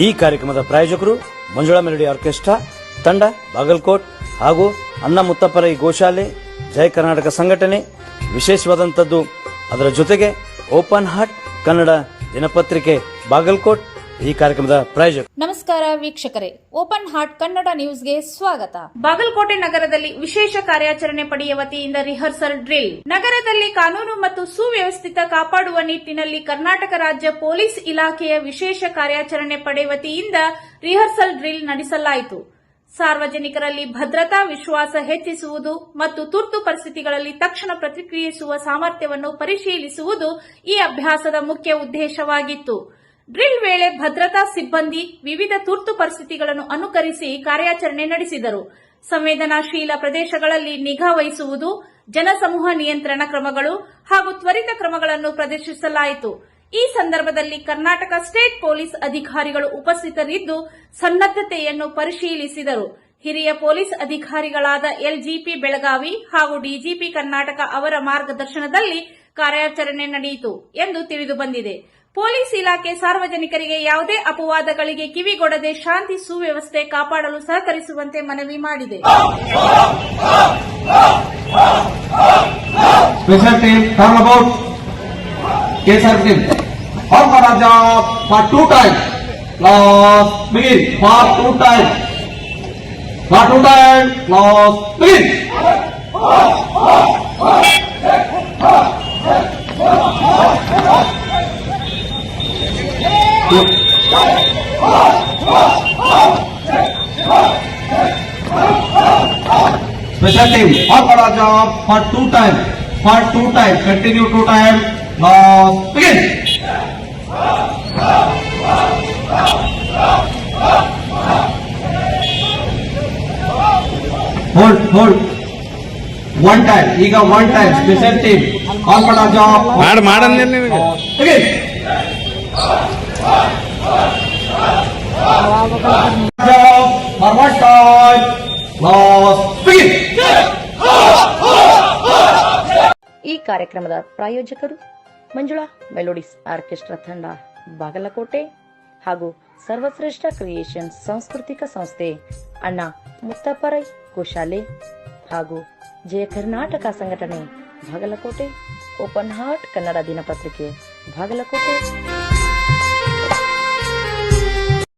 ಈ ಕಾರ್ಯಕ್ರಮದ ಪ್ರಾಯೋಜಕರು ಮಂಜುಳಾ ಮೆಲೋಡಿ ಆರ್ಕೆಸ್ಟ್ರಾ ತಂಡ ಬಾಗಲಕೋಟ್ ಹಾಗೂ ಅಣ್ಣ ಮುತ್ತಪ್ಪರೈ ಗೋಶಾಲೆ ಜಯ ಕರ್ನಾಟಕ ಸಂಘಟನೆ. ವಿಶೇಷವಾದಂಥದ್ದು ಅದರ ಜೊತೆಗೆ ಓಪನ್ ಹಾರ್ಟ್ ಕನ್ನಡ ದಿನಪತ್ರಿಕೆ ಬಾಗಲಕೋಟ್ ಈ ಕಾರ್ಯಕ್ರಮದ ಪ್ರಾಯೋಜಕ. ನಮಸ್ಕಾರ ವೀಕ್ಷಕರೇ, ಓಪನ್ ಹಾರ್ಟ್ ಕನ್ನಡ ನ್ಯೂಸ್ಗೆ ಸ್ವಾಗತ. ಬಾಗಲಕೋಟೆ ನಗರದಲ್ಲಿ ವಿಶೇಷ ಕಾರ್ಯಾಚರಣೆ ಪಡೆಯ ವತಿಯಿಂದ ರಿಹರ್ಸಲ್ ಡ್ರಿಲ್. ನಗರದಲ್ಲಿ ಕಾನೂನು ಮತ್ತು ಸುವ್ಯವಸ್ಥಿತ ಕಾಪಾಡುವ ನಿಟ್ಟಿನಲ್ಲಿ ಕರ್ನಾಟಕ ರಾಜ್ಯ ಪೊಲೀಸ್ ಇಲಾಖೆಯ ವಿಶೇಷ ಕಾರ್ಯಾಚರಣೆ ಪಡೆ ವತಿಯಿಂದ ರಿಹರ್ಸಲ್ ಡ್ರಿಲ್ ನಡೆಸಲಾಯಿತು. ಸಾರ್ವಜನಿಕರಲ್ಲಿ ಭದ್ರತಾ ವಿಶ್ವಾಸ ಹೆಚ್ಚಿಸುವುದು ಮತ್ತು ತುರ್ತು ಪರಿಸ್ಥಿತಿಗಳಲ್ಲಿ ತಕ್ಷಣ ಪ್ರತಿಕ್ರಿಯಿಸುವ ಸಾಮರ್ಥ್ಯವನ್ನು ಪರಿಶೀಲಿಸುವುದು ಈ ಅಭ್ಯಾಸದ ಮುಖ್ಯ ಉದ್ದೇಶವಾಗಿತ್ತು. ಡ್ರಿಲ್ ವೇಳೆ ಭದ್ರತಾ ಸಿಬ್ಬಂದಿ ವಿವಿಧ ತುರ್ತು ಪರಿಸ್ಥಿತಿಗಳನ್ನು ಅನುಕರಿಸಿ ಕಾರ್ಯಾಚರಣೆ ನಡೆಸಿದರು. ಸಂವೇದನಾಶೀಲ ಪ್ರದೇಶಗಳಲ್ಲಿ ನಿಗಾ ವಹಿಸುವುದು, ಜನಸಮೂಹ ನಿಯಂತ್ರಣ ಕ್ರಮಗಳು ಹಾಗೂ ತ್ವರಿತ ಕ್ರಮಗಳನ್ನು ಪ್ರದರ್ಶಿಸಲಾಯಿತು. ಈ ಸಂದರ್ಭದಲ್ಲಿ ಕರ್ನಾಟಕ ಸ್ಟೇಟ್ ಪೊಲೀಸ್ ಅಧಿಕಾರಿಗಳು ಉಪಸ್ಥಿತರಿದ್ದು ಸನ್ನದ್ದತೆಯನ್ನು ಪರಿಶೀಲಿಸಿದರು. ಹಿರಿಯ ಪೊಲೀಸ್ ಅಧಿಕಾರಿಗಳಾದ ಎಲ್ಜಿಪಿ ಬೆಳಗಾವಿ ಹಾಗೂ ಡಿಜಿಪಿ ಕರ್ನಾಟಕ ಅವರ ಮಾರ್ಗದರ್ಶನದಲ್ಲಿ ಕಾರ್ಯಾಚರಣೆ ನಡೆಯಿತು ಎಂದು ತಿಳಿದುಬಂದಿದೆ. ಪೊಲೀಸ್ ಇಲಾಖೆ ಸಾರ್ವಜನಿಕರಿಗೆ ಯಾವುದೇ ಅಪವಾದಗಳಿಗೆ ಕಿವಿಗೊಡದೆ ಶಾಂತಿ ಸುವ್ಯವಸ್ಥೆ ಕಾಪಾಡಲು ಸಹಕರಿಸುವಂತೆ ಮನವಿ ಮಾಡಿದೆ. Special team turn about KSR team. All Maharaja for 2 times. Last begin for 2 times. For 2 times. Last begin. Special team. All Maharaja for 2 times. For 2 times. Continue 2 times. Last begin. Hold. 1 time. ಈಗ 1 time. Special team. All Maharaja. ಮಾಡಂದ್ರೆ ನಿಮಗೆ Begin. For 1 time. Last begin. ಈ ಕಾರ್ಯಕ್ರಮದ ಪ್ರಾಯೋಜಕರು Manjula melodies orchestra ತಂಡ ಬಾಗಲಕೋಟೆ ಹಾಗೂ ಸರ್ವಶ್ರೇಷ್ಠ creation ಸಾಂಸ್ಕೃತಿಕ ಸಂಸ್ಥೆ ಅಣ್ಣ ಮುತ್ತಪ್ಪರೈ ಗೋಶಾಲೆ ಹಾಗೂ ಜಯ ಕರ್ನಾಟಕ ಸಂಘಟನೆ ಬಾಗಲಕೋಟೆ, ಓಪನ್ ಹಾರ್ಟ್ ಕನ್ನಡ ದಿನಪತ್ರಿಕೆ ಬಾಗಲಕೋಟೆ.